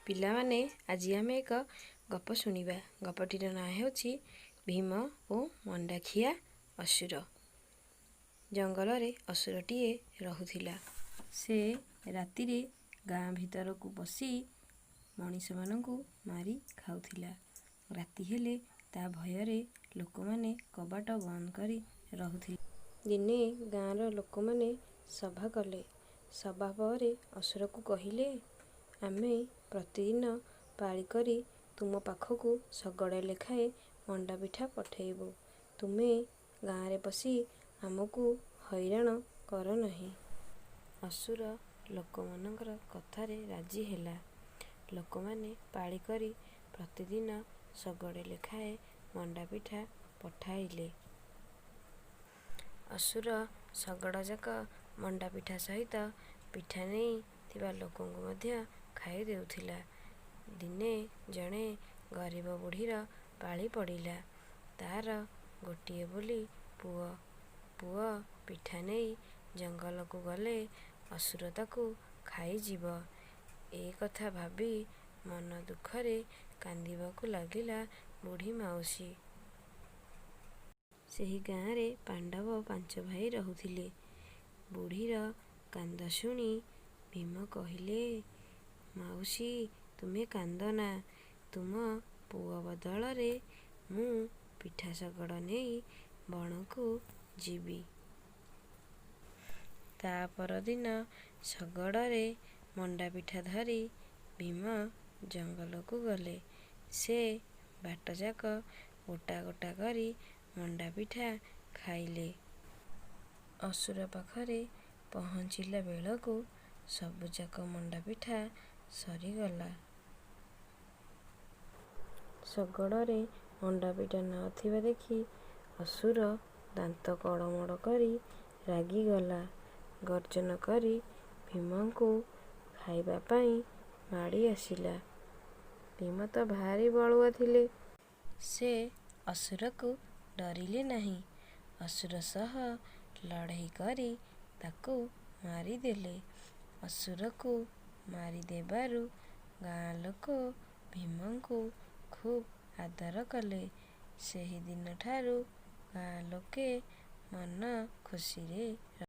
ପିଲାମାନେ ଆଜି ଆମେ ଏକ ଗପ ଶୁଣିବା। ଗପଟିର ନାଁ ହେଉଛି ଭୀମ ଓ ମଣ୍ଡାଖିଆ ଅସୁର। ଜଙ୍ଗଲରେ ଅସୁରଟିଏ ରହୁଥିଲା। ସେ ରାତିରେ ଗାଁ ଭିତରକୁ ପଶି ମଣିଷମାନଙ୍କୁ ମାରି ଖାଉଥିଲା। ରାତି ହେଲେ ତା ଭୟରେ ଲୋକମାନେ କବାଟ ବନ୍ଦ କରି ରହୁଥିଲେ। ଦିନେ ଗାଁର ଲୋକମାନେ ସଭା କଲେ। ସଭା ପରେ ଅସୁରକୁ କହିଲେ, ଆମେ ପ୍ରତିଦିନ ପାଳି କରି ତୁମ ପାଖକୁ ଶଗଡ଼ ଲେଖାଏଁ ମଣ୍ଡା ପିଠା ପଠାଇବୁ। ତୁମେ ଗାଁରେ ପଶି ଆମକୁ ହଇରାଣ କର ନାହିଁ। ଅସୁର ଲୋକମାନଙ୍କର କଥାରେ ରାଜି ହେଲା। ଲୋକମାନେ ପାଳି କରି ପ୍ରତିଦିନ ଶଗଡ଼ ଲେଖାଏଁ ମଣ୍ଡା ପିଠା ପଠାଇଲେ। ଅସୁର ଶଗଡ଼ଯାକ ମଣ୍ଡା ପିଠା ସହିତ ପିଠା ନେଇ ଥିବା ଲୋକଙ୍କୁ ମଧ୍ୟ ଖାଇ ଦେଉଥିଲା। ଦିନେ ଜଣେ ଗରିବ ବୁଢ଼ୀର ପାଳି ପଡ଼ିଲା। ତାର ଗୋଟିଏ ବୋଲି ପୁଅ। ପୁଅ ପିଠା ନେଇ ଜଙ୍ଗଲକୁ ଗଲେ ଅସୁର ତାକୁ ଖାଇଯିବ, ଏ କଥା ଭାବି ମନ ଦୁଃଖରେ କାନ୍ଦିବାକୁ ଲାଗିଲା ବୁଢ଼ୀ ମାଉସୀ। ସେହି ଗାଁରେ ପାଣ୍ଡବ 5 ଭାଇ ରହୁଥିଲେ। ବୁଢ଼ୀର କାନ୍ଦ ଶୁଣି ଭୀମ କହିଲେ, ମାଉସୀ ତୁମେ କାନ୍ଦନା। ତୁମ ପୁଅ ବଦଳରେ ମୁଁ ପିଠା ଶଗଡ଼ ନେଇ ବଣକୁ ଯିବି। ତା ପରଦିନ ଶଗଡ଼ରେ ମଣ୍ଡା ପିଠା ଧରି ଭୀମ ଜଙ୍ଗଲକୁ ଗଲେ। ସେ ବାଟଯାକ ଗୋଟା ଗୋଟା କରି ମଣ୍ଡା ପିଠା ଖାଇଲେ। ଅସୁର ପାଖରେ ପହଞ୍ଚିଲା ବେଳକୁ ସବୁଯାକ ମଣ୍ଡା ପିଠା ସରିଗଲା। ଶଗଡ଼ରେ ମଣ୍ଡା ପିଠା ନ ଥିବା ଦେଖି ଅସୁର ଦାନ୍ତ କଡ଼ମଡ଼ କରି ରାଗିଗଲା। ଗର୍ଜନ କରି ଭୀମଙ୍କୁ ଖାଇବା ପାଇଁ ମାଡ଼ି ଆସିଲା। ଭୀମ ତ ଭାରି ବଳୁଆ ଥିଲେ। ସେ ଅସୁରକୁ ଡରିଲେ ନାହିଁ। ଅସୁର ସହ ଲଢ଼େଇ କରି ତାକୁ ମାରିଦେଲେ। ଅସୁରକୁ ମାରିଦେବାରୁ ଗାଁ ଲୋକ ଭୀମଙ୍କୁ ଖୁବ୍ ଆଦର କଲେ। ସେହି ଦିନଠାରୁ ଗାଁ ଲୋକେ ମନ ଖୁସିରେ